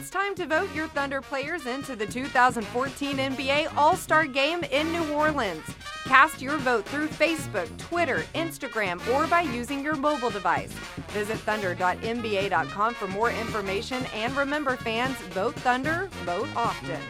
It's time to vote your Thunder players into the 2014 NBA All-Star Game in New Orleans. Cast your vote through Facebook, Twitter, Instagram, or by using your mobile device. Visit thunder.nba.com for more information, and remember, fans, vote Thunder, vote often.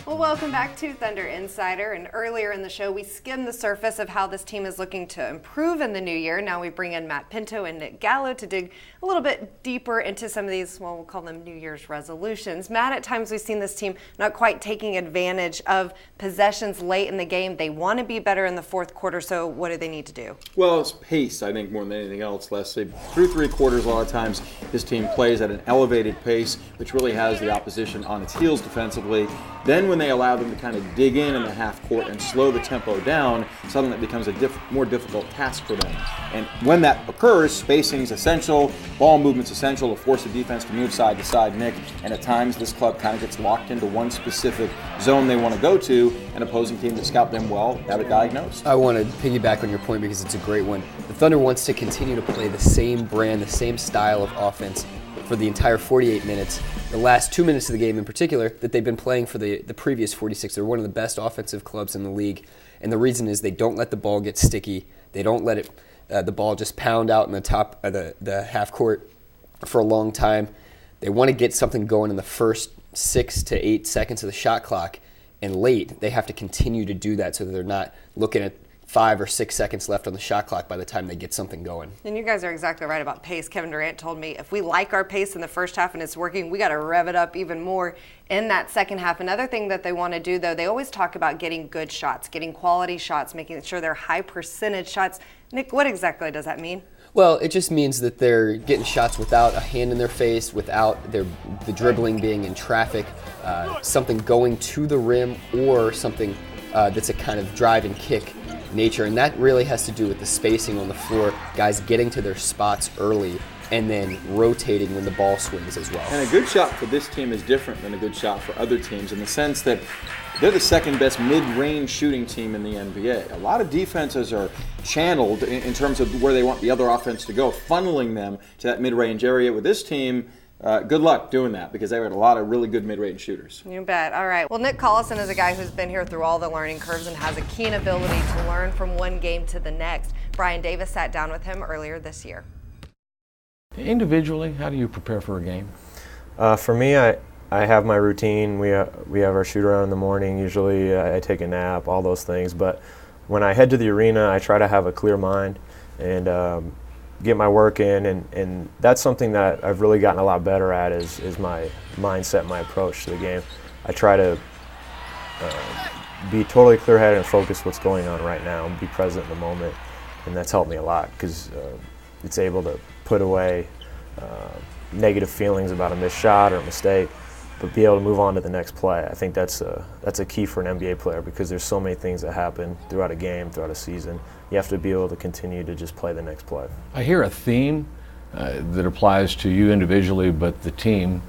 Well, welcome back to Thunder Insider. And earlier in the show, we skimmed the surface of how this team is looking to improve in the new year. Now we bring in Matt Pinto and Nick Gallo to dig a little bit deeper into some of these, well, we'll call them New Year's resolutions. Matt, at times we've seen this team not quite taking advantage of possessions late in the game. They want to be better in the fourth quarter, so what do they need to do? Well, it's pace, I think, more than anything else, Leslie. Through three quarters, a lot of times this team plays at an elevated pace, which really has the opposition on its heels defensively. Then when they allow them to kind of dig in the half court and slow the tempo down, suddenly it becomes a more difficult task for them. And when that occurs, spacing is essential, ball movement's essential to force the defense to move side to side, Nick. And at times this club kind of gets locked into one specific zone they want to go to, an opposing team that scout them well have it diagnosed. I want to piggyback on your point because it's a great one. The Thunder wants to continue to play the same brand, the same style of offense for the entire 48 minutes, the last 2 minutes of the game in particular, that they've been playing for the previous 46. They're one of the best offensive clubs in the league, and the reason is they don't let the ball get sticky. They don't let it the ball just pound out in the top of the half court for a long time. They want to get something going in the first 6 to 8 seconds of the shot clock, and late they have to continue to do that so that they're not looking at 5 or 6 seconds left on the shot clock by the time they get something going. And you guys are exactly right about pace. Kevin Durant told me if we like our pace in the first half and it's working, we got to rev it up even more in that second half. Another thing that they want to do, though, they always talk about getting good shots, getting quality shots, making sure they're high percentage shots. Nick, what exactly does that mean? Well, it just means that they're getting shots without a hand in their face, without the dribbling being in traffic, something going to the rim, or something that's a kind of drive and kick nature, and that really has to do with the spacing on the floor, guys getting to their spots early and then rotating when the ball swings as well. And a good shot for this team is different than a good shot for other teams in the sense that they're the second best mid-range shooting team in the NBA. A lot of defenses are channeled in terms of where they want the other offense to go, funneling them to that mid-range area. With this team, good luck doing that because they've got a lot of really good mid-range shooters. You bet. All right. Well, Nick Collison is a guy who's been here through all the learning curves and has a keen ability to learn from one game to the next. Brian Davis sat down with him earlier this year. Individually, how do you prepare for a game? For me, I have my routine. We have our shoot around in the morning. Usually I take a nap, all those things. But when I head to the arena, I try to have a clear mind and get my work in, and that's something that I've really gotten a lot better at is my mindset, my approach to the game. I try to be totally clear-headed and focus what's going on right now and be present in the moment, and that's helped me a lot because it's able to put away negative feelings about a missed shot or a mistake, but be able to move on to the next play. I think that's a key for an NBA player because there's so many things that happen throughout a game, throughout a season. You have to be able to continue to just play the next play. I hear a theme that applies to you individually, but the team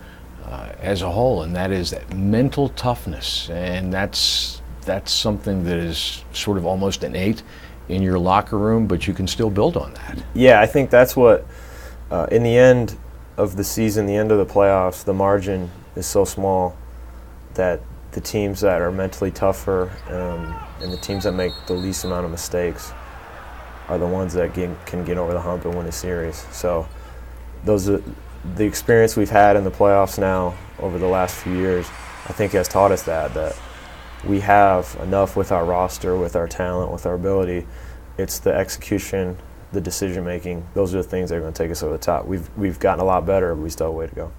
as a whole, and that is that mental toughness, and that's something that is sort of almost innate in your locker room, but you can still build on that. Yeah, I think that's what, in the end of the season, the end of the playoffs, the margin is so small that the teams that are mentally tougher and the teams that make the least amount of mistakes are the ones that can get over the hump and win a series. So those are the experience we've had in the playoffs now over the last few years, I think has taught us that we have enough with our roster, with our talent, with our ability. It's the execution, the decision making. Those are the things that are going to take us over the top. We've gotten a lot better, but we still have a way to go.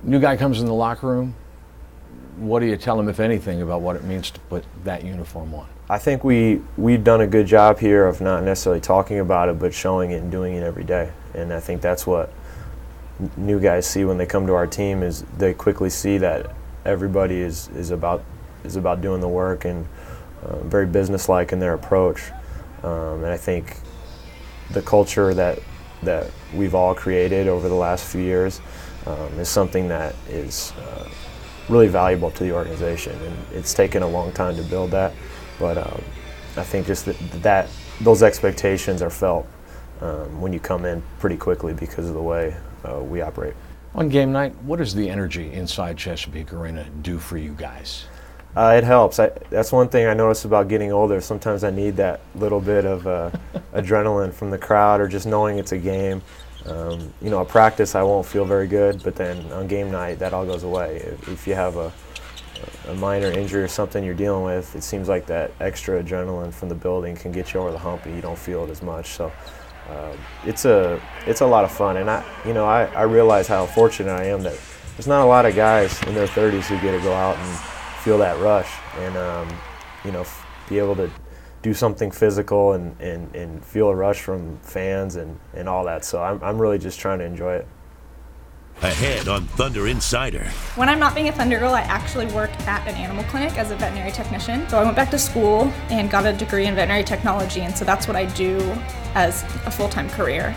New guy comes in the locker room. What do you tell him, if anything, about what it means to put that uniform on? I think we've done a good job here of not necessarily talking about it, but showing it and doing it every day. And I think that's what new guys see when they come to our team is they quickly see that everybody is about doing the work and very businesslike in their approach. And I think the culture that we've all created over the last few years is something that is really valuable to the organization. And it's taken a long time to build that, but I think just that those expectations are felt when you come in pretty quickly because of the way we operate. On game night, what does the energy inside Chesapeake Arena do for you guys? It helps. That's one thing I notice about getting older. Sometimes I need that little bit of adrenaline from the crowd, or just knowing it's a game. At practice I won't feel very good, but then on game night that all goes away. If you have a minor injury or something you're dealing with, it seems like that extra adrenaline from the building can get you over the hump and you don't feel it as much. So it's a lot of fun, and I realize how fortunate I am that there's not a lot of guys in their 30s who get to go out and feel that rush and be able to do something physical and feel a rush from fans and all that. So I'm really just trying to enjoy it. Ahead on Thunder Insider. When I'm not being a Thunder Girl, I actually work at an animal clinic as a veterinary technician. So I went back to school and got a degree in veterinary technology, and so that's what I do as a full-time career.